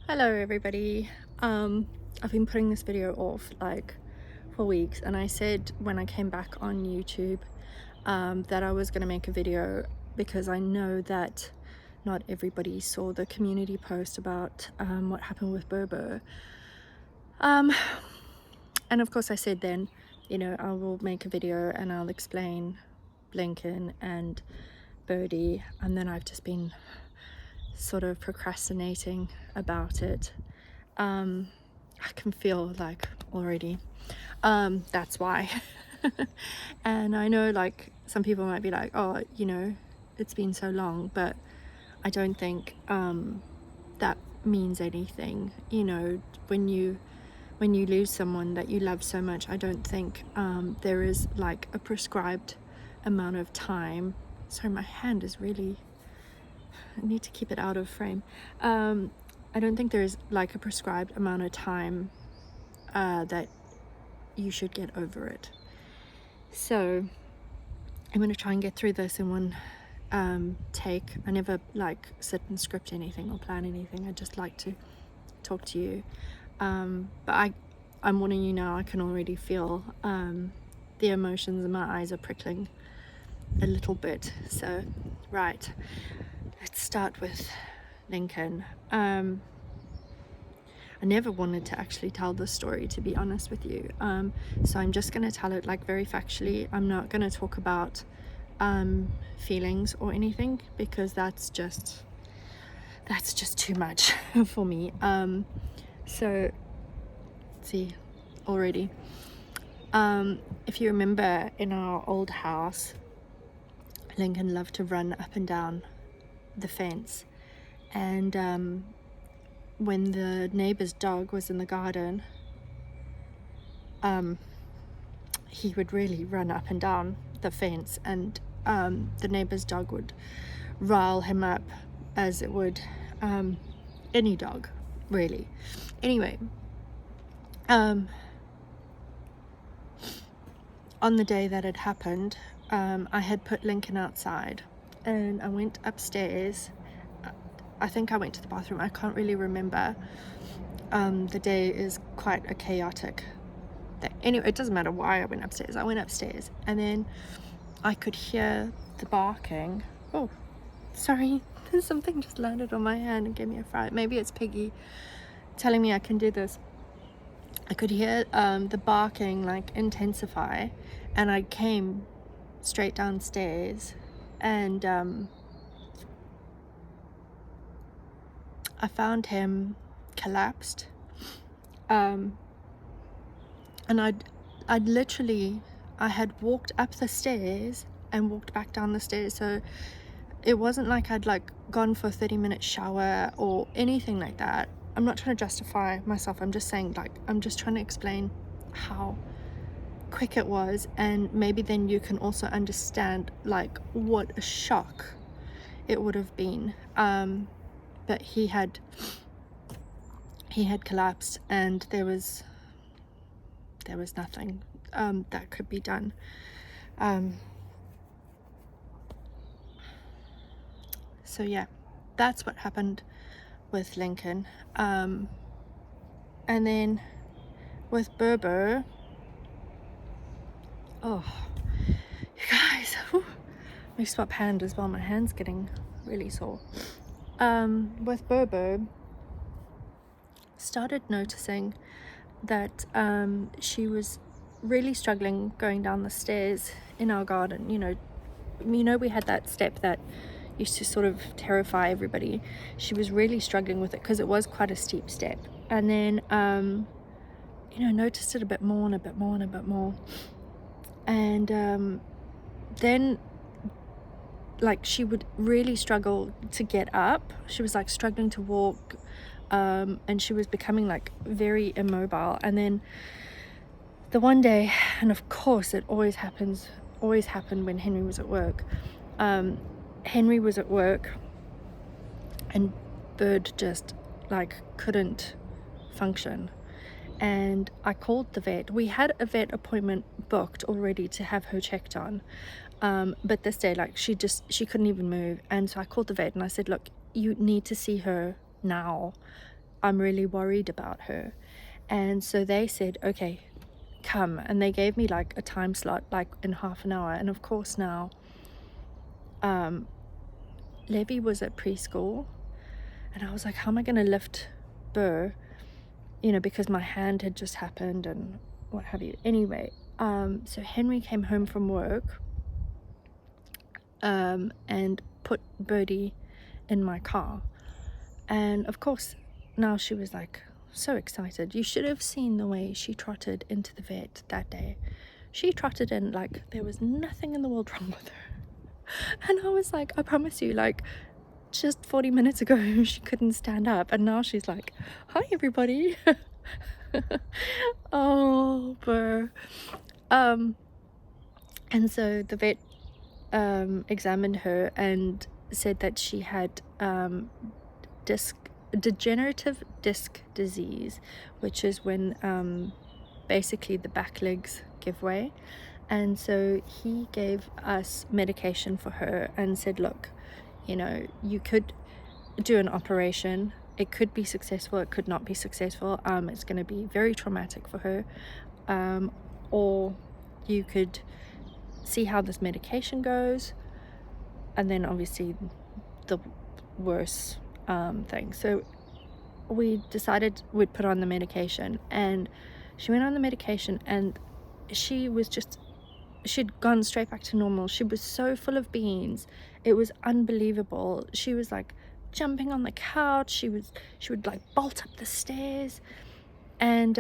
Hello everybody. I've been putting this video off like for weeks, and I said when I came back on YouTube that I was going to make a video because I know that not everybody saw the community post about what happened with Bobo. And of course I said then, I will make a video and I'll explain Lincoln and Birdie, and then I've just been sort of procrastinating about it. I can feel like already that's why. And I know like some people might be like, oh, it's been so long, but I don't think that means anything. When you lose someone that you love so much, I don't think there is like a prescribed amount of time. Sorry, my hand is really, I need to keep it out of frame. I don't think there's like a prescribed amount of time that you should get over it. So I'm going to try and get through this in one take. I never like sit and script anything or plan anything. I just like to talk to you. But I'm warning you now, I can already feel the emotions and my eyes are prickling a little bit. So, right, let's start with Lincoln. I never wanted to actually tell this story, to be honest with you. So I'm just going to tell it like very factually. I'm not going to talk about feelings or anything because that's just too much for me. So see already. If you remember in our old house, Lincoln loved to run up and down the fence, and when the neighbor's dog was in the garden, he would really run up and down the fence, and the neighbor's dog would rile him up as it would any dog, really. Anyway, on the day that it happened, I had put Lincoln outside and I went upstairs. I think I went to the bathroom. I can't really remember. The day is quite a chaotic thing. Anyway, it doesn't matter why I went upstairs. I went upstairs and then I could hear the barking. Oh, sorry. Something just landed on my hand and gave me a fright. Maybe it's Piggy telling me I can do this. I could hear the barking like intensify, and I came straight downstairs and I found him collapsed, and I'd literally, I had walked up the stairs and walked back down the stairs, so it wasn't like I'd like gone for a 30-minute shower or anything like that. I'm not trying to justify myself, I'm just saying, like, I'm just trying to explain how quick it was, and maybe then you can also understand like what a shock it would have been. But he had collapsed, and there was nothing that could be done. So yeah, that's what happened with Lincoln. And then with Bobo, oh, you guys, let me swap hand as well. My hand's getting really sore. With Bobo, started noticing that she was really struggling going down the stairs in our garden. We had that step that used to sort of terrify everybody. She was really struggling with it because it was quite a steep step. And then noticed it a bit more and a bit more and a bit more, and then like she would really struggle to get up. She was like struggling to walk, and she was becoming like very immobile. And then the one day, and of course it always happened when Henry was at work. Henry was at work and Bird just like couldn't function, and I called the vet. We had a vet appointment booked already to have her checked on, but this day like she couldn't even move. And so I called the vet and I said, look, you need to see her now. I'm really worried about her. And so they said, okay, come. And they gave me like a time slot, like in half an hour. And of course now, Levy was at preschool, and I was like, how am I going to lift Burr, you know, because my hand had just happened and what have you. Anyway, so Henry came home from work and put Birdie in my car. And of course, now she was like so excited. You should have seen the way she trotted into the vet that day. She trotted in like there was nothing in the world wrong with her. And I was like, I promise you, like, just 40 minutes ago she couldn't stand up, and now she's like, hi everybody. Oh, Burr. And so the vet examined her and said that she had degenerative disc disease, which is when basically the back legs give way. And so he gave us medication for her and said, look, you know, you could do an operation. It could be successful, it could not be successful. It's going to be very traumatic for her. Or you could see how this medication goes, and then obviously the worse thing. So we decided we'd put on the medication, and she went on the medication, and she'd gone straight back to normal. She was so full of beans. It was unbelievable. She was like jumping on the couch. She would like bolt up the stairs. And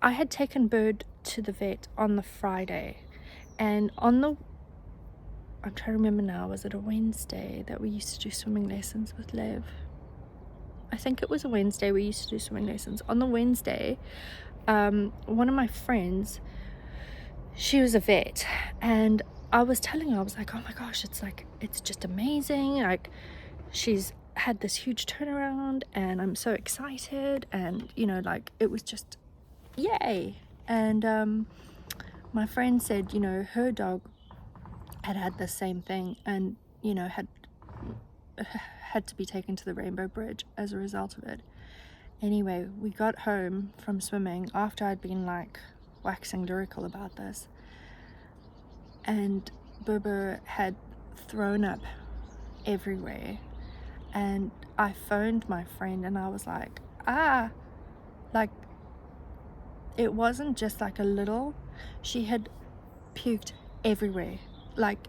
I had taken Bird to the vet on the Friday, and I'm trying to remember now, was it a Wednesday that we used to do swimming lessons with Lev? I think it was a Wednesday we used to do swimming lessons. On the Wednesday, one of my friends, she was a vet, and I was telling her, I was like, oh my gosh, it's just amazing. Like, she's had this huge turnaround, and I'm so excited, and you know, like, it was just yay. And my friend said, you know, her dog had the same thing, and you know, had to be taken to the Rainbow Bridge as a result of it. Anyway, we got home from swimming after I'd been like waxing lyrical about this, and Bobo had thrown up everywhere. And I phoned my friend, and I was like, like, it wasn't just like a little, she had puked everywhere, like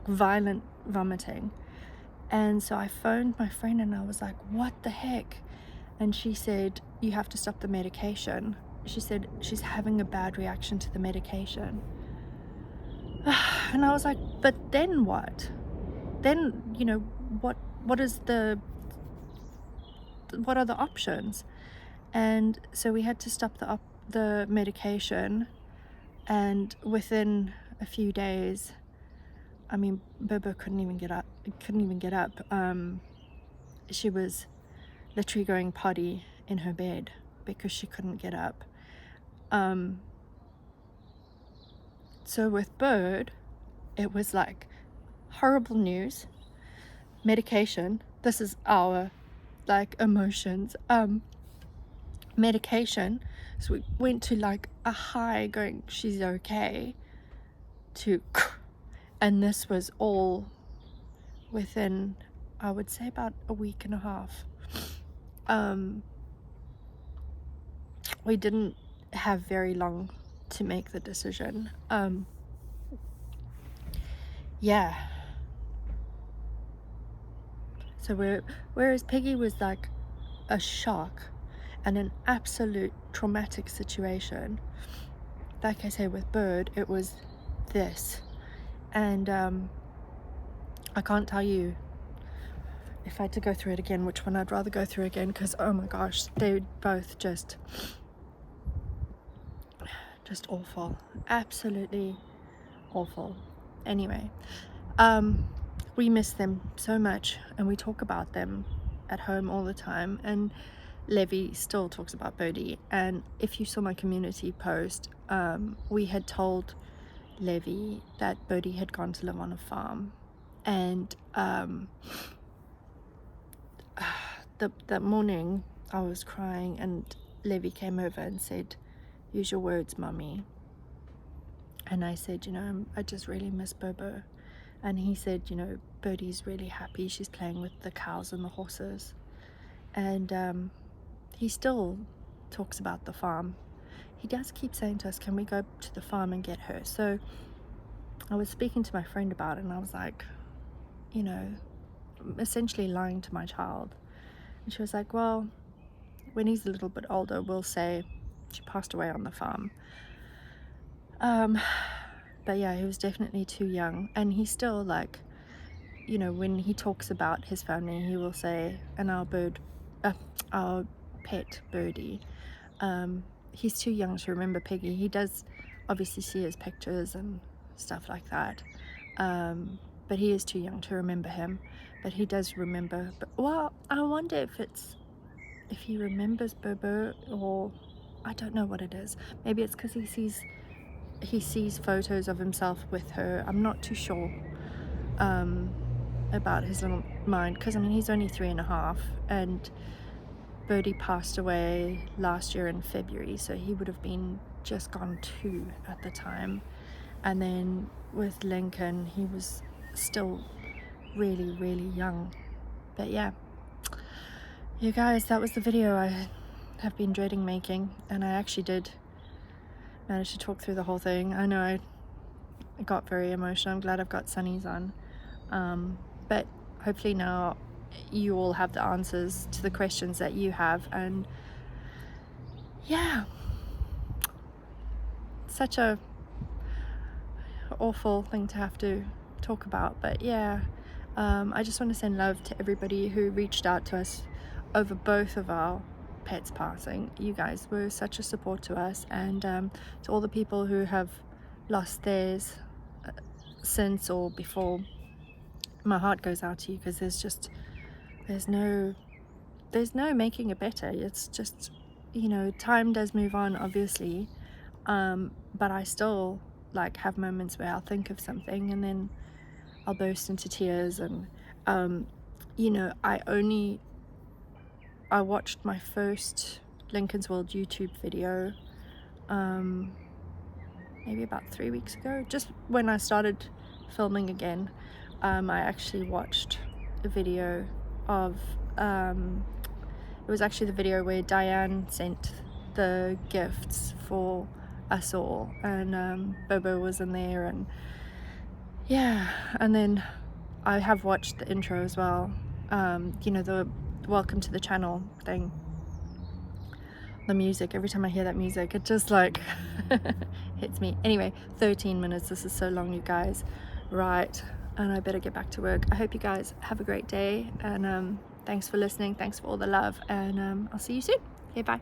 violent vomiting. And so I phoned my friend, and I was like, what the heck? And she said, you have to stop the medication. She said she's having a bad reaction to the medication. And I was like, but then what? Then, you know, what are the options? And so we had to stop the medication, and within a few days, I mean, Bobo couldn't even get up. She was literally going potty in her bed because she couldn't get up. So with Bird, it was like horrible news, medication, this is our like emotions, medication. So we went to like a high going, she's okay, to, and this was all within, I would say, about a week and a half. We didn't have very long to make the decision. Yeah. So whereas Peggy was like a shock and an absolute traumatic situation, like I say with Bird, it was this. And I can't tell you, if I had to go through it again, which one I'd rather go through again, because oh my gosh, they're both just awful, absolutely awful. Anyway, we miss them so much, and we talk about them at home all the time, and Levy still talks about Birdie. And if you saw my community post, we had told Levy that Birdie had gone to live on a farm, and that morning I was crying and Levy came over and said, "Use your words, mummy." And I said, I just really miss Bobo. And he said, Birdie's really happy. She's playing with the cows and the horses. And he still talks about the farm. He does keep saying to us, "Can we go to the farm and get her?" So I was speaking to my friend about it, and I was like, essentially lying to my child. And she was like, "Well, when he's a little bit older, we'll say she passed away on the farm." But yeah, he was definitely too young. And he's still like, when he talks about his family, he will say, "And our pet Birdie." He's too young to remember Peggy. He does obviously see his pictures and stuff like that, but he is too young to remember him. But he does remember. But well, I wonder if he remembers Bobo, or I don't know what it is. Maybe it's because he sees photos of himself with her. I'm not too sure about his little mind, because he's only 3.5, and Birdie passed away last year in February, so he would have been just gone 2 at the time. And then with Lincoln, he was still really, really young. But yeah, you guys, that was the video I have been dreading making, and I actually did manage to talk through the whole thing. I know I got very emotional. I'm glad I've got sunnies on, but hopefully now you all have the answers to the questions that you have. And yeah, such a awful thing to have to talk about. But yeah, I just want to send love to everybody who reached out to us over both of our pets passing. You guys were such a support to us, and to all the people who have lost theirs since or before, my heart goes out to you, because there's no making it better. It's just, time does move on, obviously, but I still have moments where I'll think of something and then I'll burst into tears. And I watched my first Lincoln's World YouTube video maybe about 3 weeks ago, just when I started filming again. I actually watched a video of it was actually the video where Diane sent the gifts for us all, and Bobo was in there, and yeah. And then I have watched the intro as well, the welcome to the channel thing, the music. Every time I hear that music, it just hits me. Anyway, 13 minutes, this is so long, you guys. Right, and I better get back to work. I hope you guys have a great day, and thanks for listening, thanks for all the love, and I'll see you soon. Okay, bye.